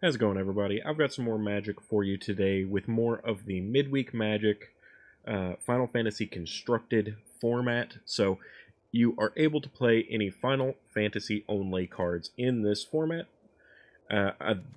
How's it going, everybody? I've got some more Magic for you today with more of the Midweek Magic Final Fantasy constructed format. So you are able to play any Final Fantasy only cards in this format.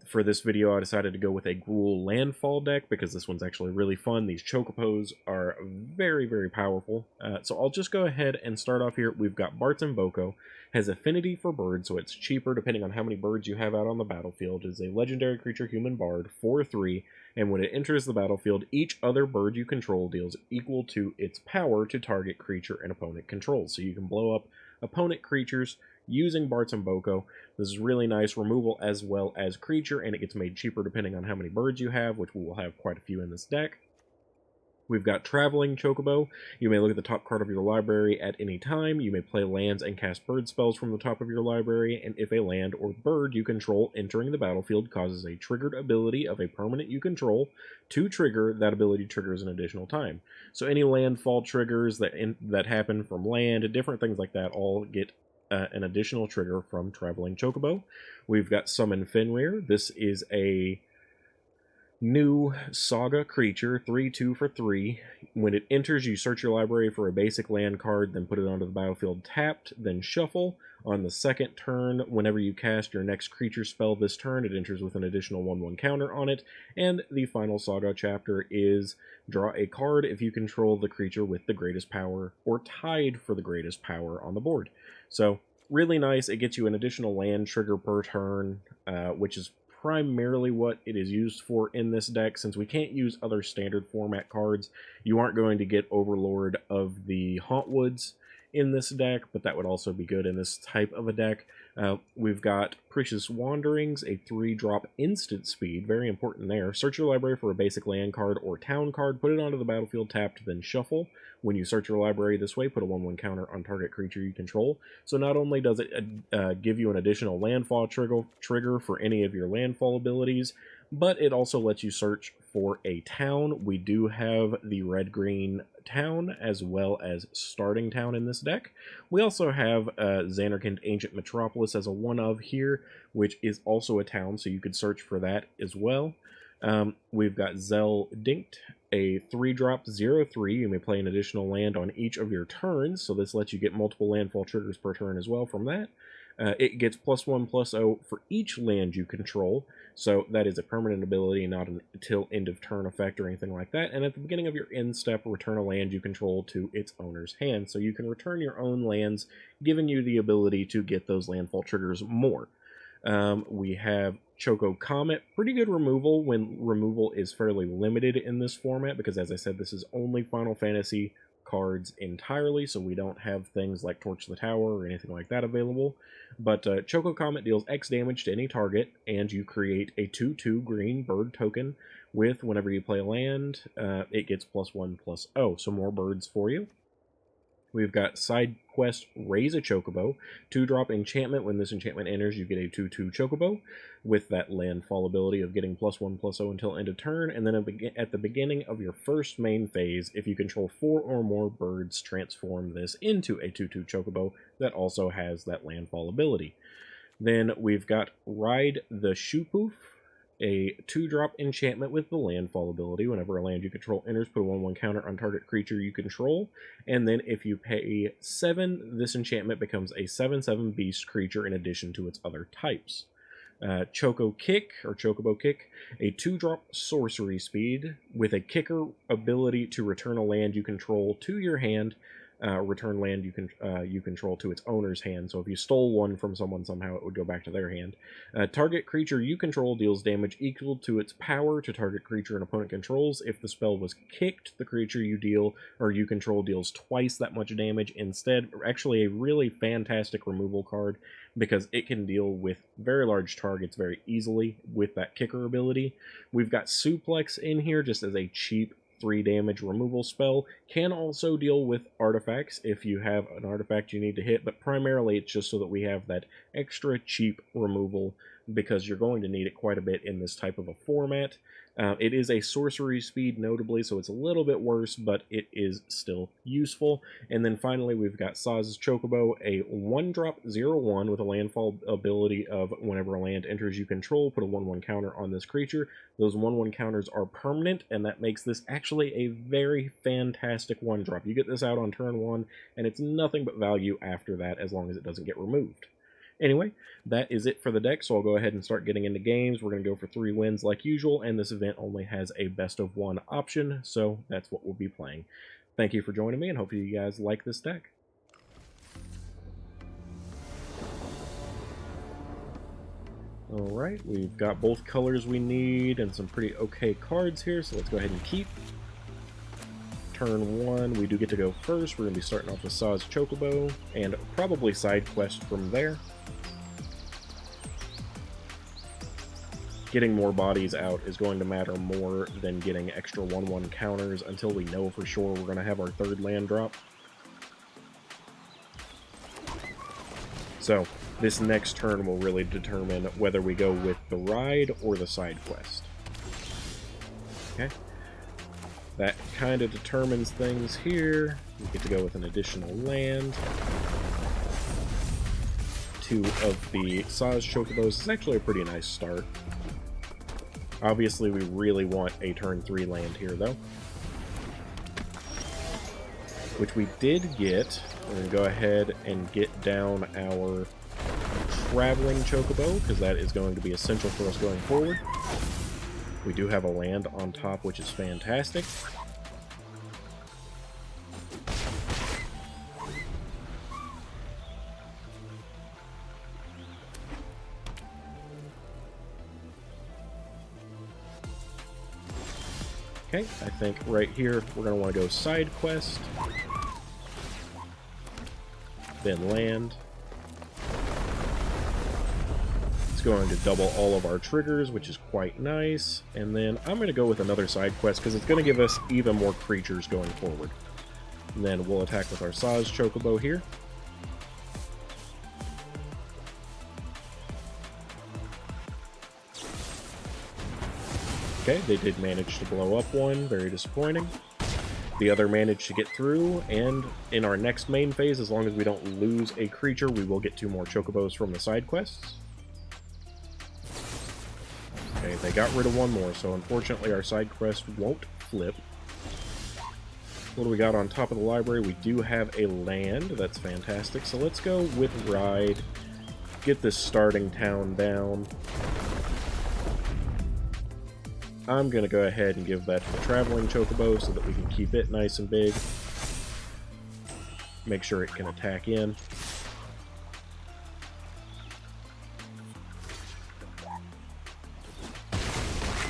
For this video, I decided to go with a Gruul Landfall deck because this one's actually really fun. These Chocobos are very, very powerful. So I'll just go ahead and start off here. We've got Barton Boko. Has affinity for birds, so it's cheaper depending on how many birds you have out on the battlefield. It is a legendary creature human bard, 4/3, and when it enters the battlefield, each other bird you control deals equal to its power to target creature an opponent controls. So you can blow up opponent creatures using Barton Boko. This is really nice removal as well as creature, and it gets made cheaper depending on how many birds you have, which we will have quite a few in this deck. We've got Traveling Chocobo. You may look at the top card of your library at any time. You may play lands and cast bird spells from the top of your library, and if a land or bird you control entering the battlefield causes a triggered ability of a permanent you control to trigger, that ability triggers an additional time. So any landfall triggers that happen from land, different things like that, all get an additional trigger from Traveling Chocobo. We've got Summon Fenrir. This is a new Saga creature, 3/2 for 3. When it enters, you search your library for a basic land card, then put it onto the battlefield tapped, then shuffle. On the second turn, whenever you cast your next creature spell this turn, it enters with an additional 1/1 counter on it. And the final Saga chapter is draw a card if you control the creature with the greatest power, or tied for the greatest power on the board. So, really nice. It gets you an additional land trigger per turn, which is primarily what it is used for in this deck. Since we can't use other standard format cards, you aren't going to get Overlord of the Hauntwoods in this deck, but that would also be good in this type of a deck. We've got Precious Wanderings, a 3-drop instant speed, very important there. Search your library for a basic land card or town card, put it onto the battlefield tapped, then shuffle. When you search your library this way, put a 1/1 counter on target creature you control. So not only does it give you an additional landfall trigger for any of your landfall abilities, but it also lets you search for a town. We do have the red-green town as well as starting town in this deck. We also have Xanarkand Ancient Metropolis as a one-of here, which is also a town, so you could search for that as well. We've got Zell Dinkt, a 3-drop 0/3. You may play an additional land on each of your turns, so this lets you get multiple landfall triggers per turn as well from that. It gets +1/+0 for each land you control, so that is a permanent ability, not until end of turn effect or anything like that. And at the beginning of your end step, return a land you control to its owner's hand. So you can return your own lands, giving you the ability to get those landfall triggers more. We have Choco Comet, pretty good removal when removal is fairly limited in this format, because as I said, this is only Final Fantasy cards entirely, so we don't have things like Torch the Tower or anything like that available. But Choco Comet deals X damage to any target, and you create a 2/2 green bird token with, whenever you play a land, it gets +1/+0, so more birds for you. We've got Side Quest Raise a Chocobo, 2-drop enchantment. When this enchantment enters, you get a 2/2 Chocobo with that landfall ability of getting +1/+0 until end of turn. And then at the beginning of your first main phase, if you control 4 or more birds, transform this into a 2/2 Chocobo that also has that landfall ability. Then we've got Ride the Shoopoof, a 2-drop enchantment with the landfall ability. Whenever a land you control enters, put a 1/1 counter on target creature you control. And then if you pay 7, this enchantment becomes a 7/7 beast creature in addition to its other types. Choco Kick, or Chocobo Kick, a 2-drop sorcery speed with a kicker ability to return a land you control to your hand. Return land you control to its owner's hand. So if you stole one from someone somehow, it would go back to their hand. Target creature you control deals damage equal to its power to target creature an opponent controls. If the spell was kicked, the creature you deal or you control deals twice that much damage instead. Actually, a really fantastic removal card because it can deal with very large targets very easily with that kicker ability. We've got Suplex in here just as a cheap 3 damage removal spell. Can also deal with artifacts if you have an artifact you need to hit, but primarily it's just so that we have that extra cheap removal because you're going to need it quite a bit in this type of a format. It is a sorcery speed, notably, so it's a little bit worse, but it is still useful. And then finally, we've got Saz's Chocobo, a 1-drop 0/1 with a landfall ability of whenever a land enters you control, put a 1/1 counter on this creature. Those 1/1 counters are permanent, and that makes this actually a very fantastic 1-drop. You get this out on turn 1, and it's nothing but value after that as long as it doesn't get removed. Anyway, that is it for the deck, so I'll go ahead and start getting into games. We're going to go for 3 wins like usual, and this event only has a best-of-1 option, so that's what we'll be playing. Thank you for joining me, and hopefully you guys like this deck. Alright, we've got both colors we need, and some pretty okay cards here, so let's go ahead and keep. Turn 1, we do get to go first. We're going to be starting off with Saz's Chocobo, and probably side quest from there. Getting more bodies out is going to matter more than getting extra 1/1 counters until we know for sure we're going to have our 3rd land drop. So, this next turn will really determine whether we go with the ride or the side quest. Okay. That kind of determines things here. We get to go with an additional land. 2 of the Saz Chocobos is actually a pretty nice start. Obviously, we really want a turn 3 land here, though. Which we did get. We're going to go ahead and get down our Traveling Chocobo, because that is going to be essential for us going forward. We do have a land on top, which is fantastic. Okay, I think right here we're going to want to go side quest, then land. It's going to double all of our triggers, which is quite nice, and then I'm going to go with another side quest because it's going to give us even more creatures going forward. And then we'll attack with our Saz Chocobo here. Okay, they did manage to blow up one, very disappointing. The other managed to get through, and in our next main phase, as long as we don't lose a creature, we will get 2 more Chocobos from the side quests. Okay, they got rid of 1 more, so unfortunately our side quest won't flip. What do we got on top of the library? We do have a land, that's fantastic, so let's go with Ride, get this starting town down. I'm going to go ahead and give that to the Traveling Chocobo so that we can keep it nice and big. Make sure it can attack in.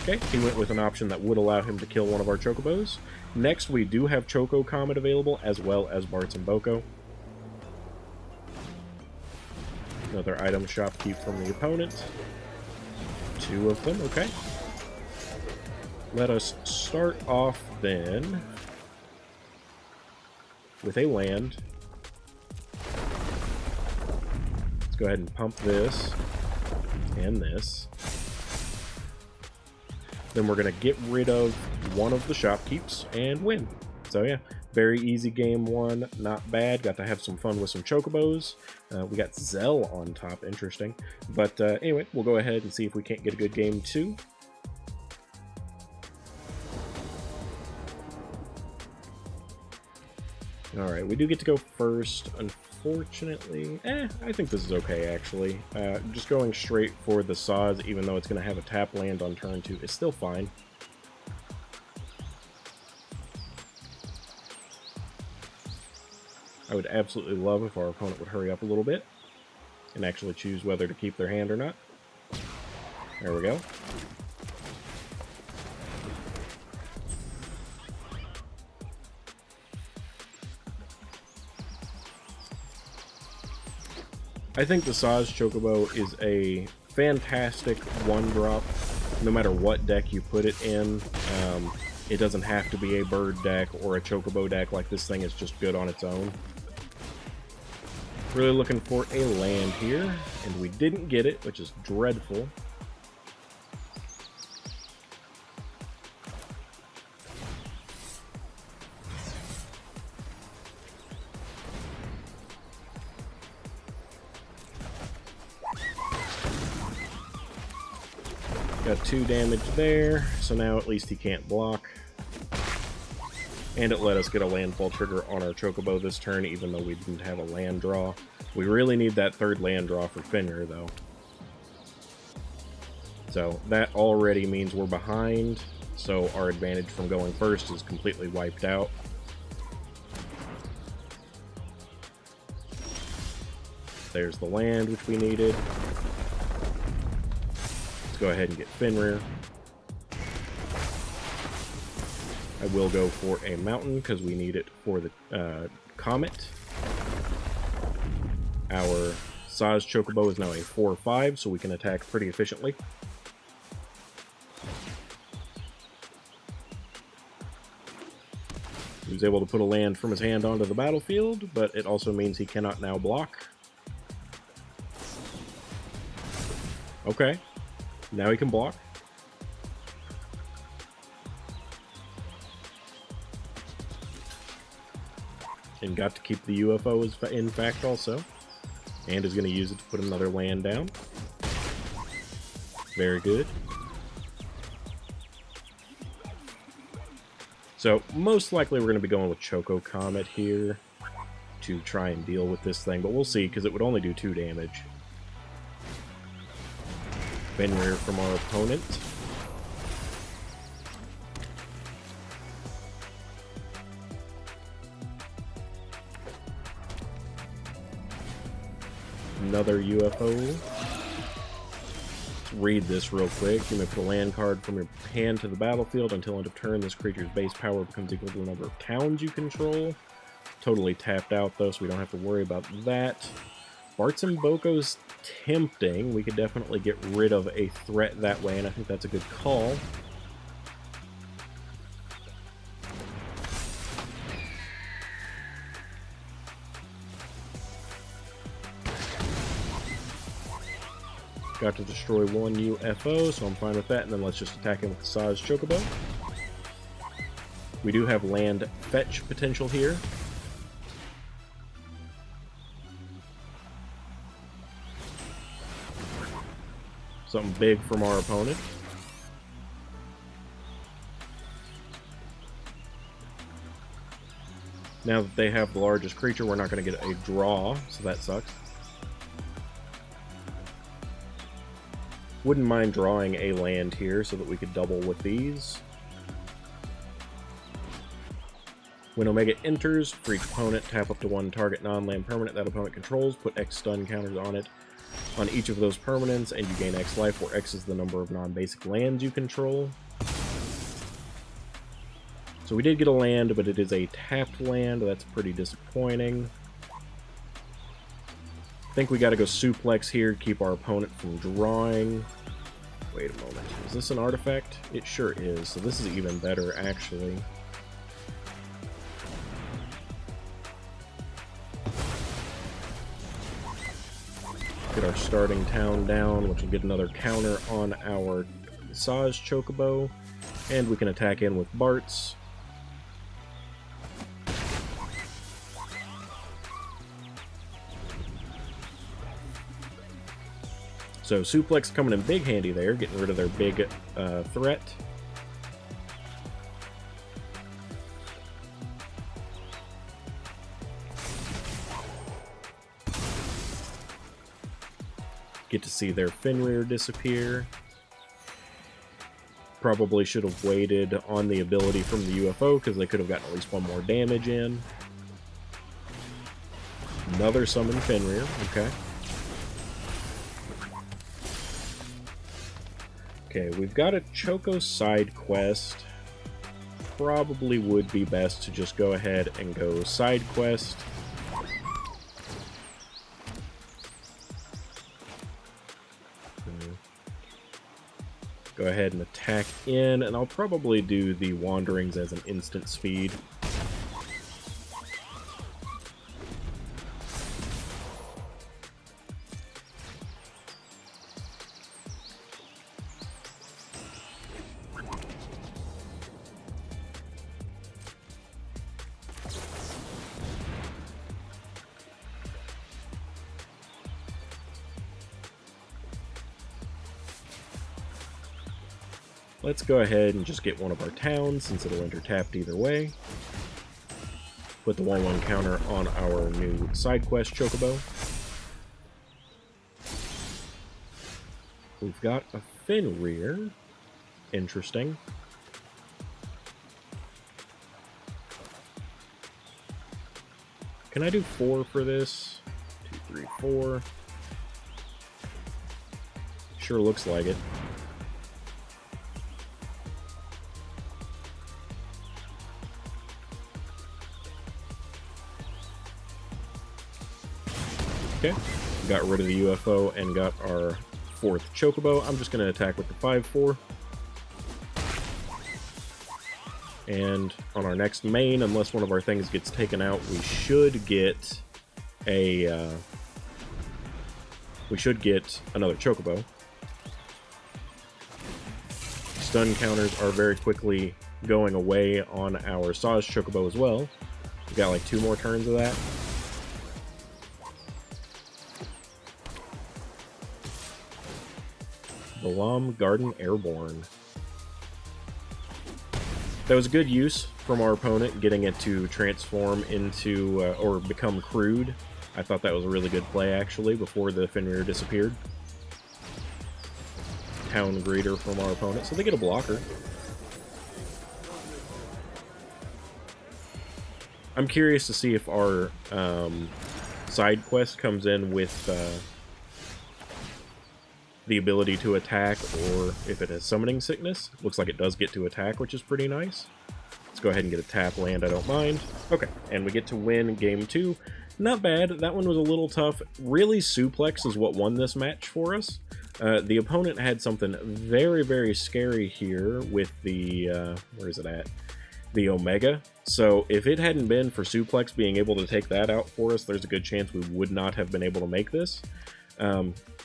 Okay, he went with an option that would allow him to kill one of our Chocobos. Next, we do have Choco Comet available, as well as Bart's and Boko. Another item shopkeep from the opponent. 2 of them, okay. Let us start off then with a land. Let's go ahead and pump this and this. Then we're going to get rid of one of the shopkeeps and win. So yeah, very easy game 1, not bad. Got to have some fun with some Chocobos. We got Zell on top, interesting. But anyway, we'll go ahead and see if we can't get a good game 2. Alright, we do get to go first, unfortunately. I think this is okay, actually. Just going straight for the Saz, even though it's going to have a tap land on turn 2, is still fine. I would absolutely love if our opponent would hurry up a little bit and actually choose whether to keep their hand or not. There we go. I think the Saz Chocobo is a fantastic 1-drop, no matter what deck you put it in. It doesn't have to be a bird deck or a Chocobo deck, like this thing is just good on its own. Really looking for a land here, and we didn't get it, which is dreadful. Got 2 damage there, so now at least he can't block. And it let us get a landfall trigger on our Chocobo this turn, even though we didn't have a land draw. We really need that 3rd land draw for Fenrir, though. So that already means we're behind, so our advantage from going first is completely wiped out. There's the land, which we needed. Let's go ahead and get Fenrir. I will go for a mountain because we need it for the comet. Our Saz Chocobo is now a 4/5, so we can attack pretty efficiently. He was able to put a land from his hand onto the battlefield, but it also means he cannot now block. Okay, now he can block. And got to keep the UFO in fact also. And is going to use it to put another land down. Very good. So most likely we're going to be going with Choco Comet here to try and deal with this thing, but we'll see because it would only do 2 damage. Fenrir from our opponent. Another UFO. Let's read this real quick. You may put a land card from your hand to the battlefield. Until end of turn, this creature's base power becomes equal to the number of towns you control. Totally tapped out, though, so we don't have to worry about that. Bart's and Boko's tempting. We could definitely get rid of a threat that way, and I think that's a good call. Got to destroy 1 UFO, so I'm fine with that, and then let's just attack him with the Saz Chocobo. We do have land fetch potential here. Something big from our opponent. Now that they have the largest creature, we're not going to get a draw, so that sucks. Wouldn't mind drawing a land here so that we could double with these. When Omega enters, for each opponent, tap up to 1 target non-land permanent that opponent controls, put X stun counters on it on each of those permanents, and you gain X life, where X is the number of non-basic lands you control. So we did get a land, but it is a tapped land. That's pretty disappointing. I think we got to go suplex here, keep our opponent from drawing. Wait a moment. Is this an artifact? It sure is. So this is even better, actually. Get our starting town down, which will get another counter on our Saz Chocobo. And we can attack in with Bart's. So Suplex coming in big handy there, getting rid of their big threat. Get to see their Fenrir disappear. Probably should have waited on the ability from the UFO because they could have gotten at least 1 more damage in. Another summon Fenrir, okay. Okay, we've got a Choco side quest. Probably would be best to just go ahead and go side quest. Go ahead and attack in, and I'll probably do the Wanderings as an instant speed. Let's go ahead and just get one of our towns, since it'll enter tapped either way. Put the 1/1 counter on our new side quest Chocobo. We've got a Fenrir. Interesting. Can I do 4 for this? 2, 3, 4. Sure looks like it. Okay, got rid of the UFO and got our 4th Chocobo. I'm just going to attack with the 5/4. And on our next main, unless one of our things gets taken out, we should get a another Chocobo. Stun counters are very quickly going away on our Saz Chocobo as well. We've got like 2 more turns of that. Balam Garden Airborne. That was a good use from our opponent, getting it to transform into, or become crude. I thought that was a really good play, actually, before the Fenrir disappeared. Town Greeter from our opponent, so they get a blocker. I'm curious to see if our side quest comes in with the ability to attack, or if it has summoning sickness. Looks like it does get to attack, which is pretty nice. Let's go ahead and get a tap land, I don't mind. Okay, and we get to win game 2. Not bad, that one was a little tough. Really, Suplex is what won this match for us. The opponent had something very, very scary here with the, where is it at? The Omega. So if it hadn't been for Suplex being able to take that out for us, there's a good chance we would not have been able to make this.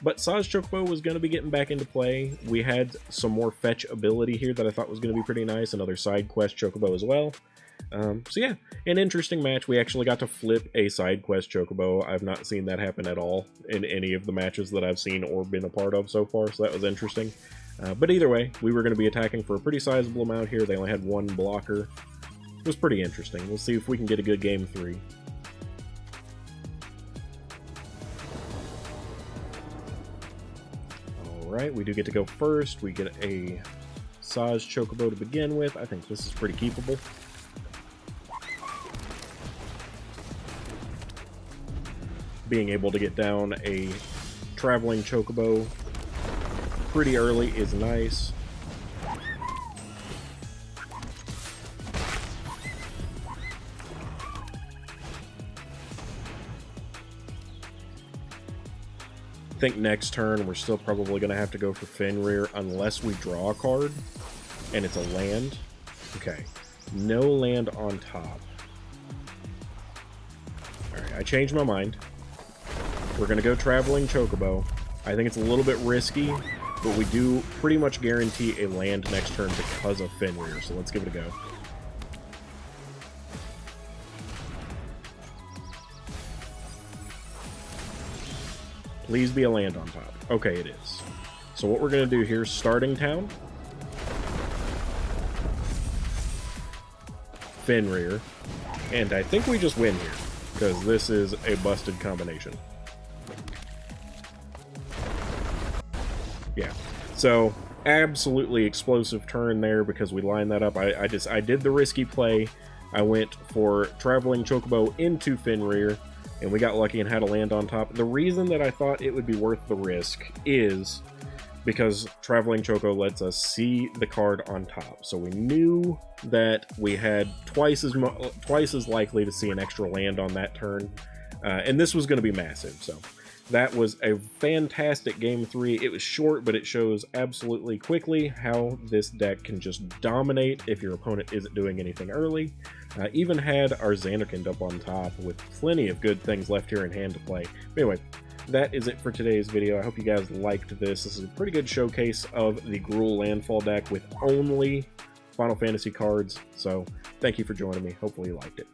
But Saz Chocobo was going to be getting back into play. We had some more fetch ability here that I thought was going to be pretty nice. Another side quest Chocobo as well. So yeah, an interesting match. We actually got to flip a side quest Chocobo. I've not seen that happen at all in any of the matches that I've seen or been a part of so far, so that was interesting. But either way, we were going to be attacking for a pretty sizable amount here. They only had 1 blocker. It was pretty interesting. We'll see if we can get a good game 3. Alright, we do get to go first. We get a Saz Chocobo to begin with. I think this is pretty keepable. Being able to get down a traveling Chocobo pretty early is nice. I think next turn we're still probably going to have to go for Fenrir unless we draw a card and it's a land. Okay, no land on top. Alright, I changed my mind. We're going to go Traveling Chocobo. I think it's a little bit risky, but we do pretty much guarantee a land next turn because of Fenrir, so let's give it a go. Please be a land on top. Okay, it is. So what we're going to do here is starting town. Fenrir. And I think we just win here, because this is a busted combination. Yeah. So, absolutely explosive turn there because we lined that up. I did the risky play. I went for Traveling Chocobo into Fenrir, and we got lucky and had a land on top. The reason that I thought it would be worth the risk is because Traveling Choco lets us see the card on top. So we knew that we had twice as likely to see an extra land on that turn, and this was going to be massive. So that was a fantastic game 3. It was short, but it shows absolutely quickly how this deck can just dominate if your opponent isn't doing anything early. Even had our Xanderkind up on top with plenty of good things left here in hand to play. But anyway, that is it for today's video. I hope you guys liked this. This is a pretty good showcase of the Gruul Landfall deck with only Final Fantasy cards. So thank you for joining me. Hopefully you liked it.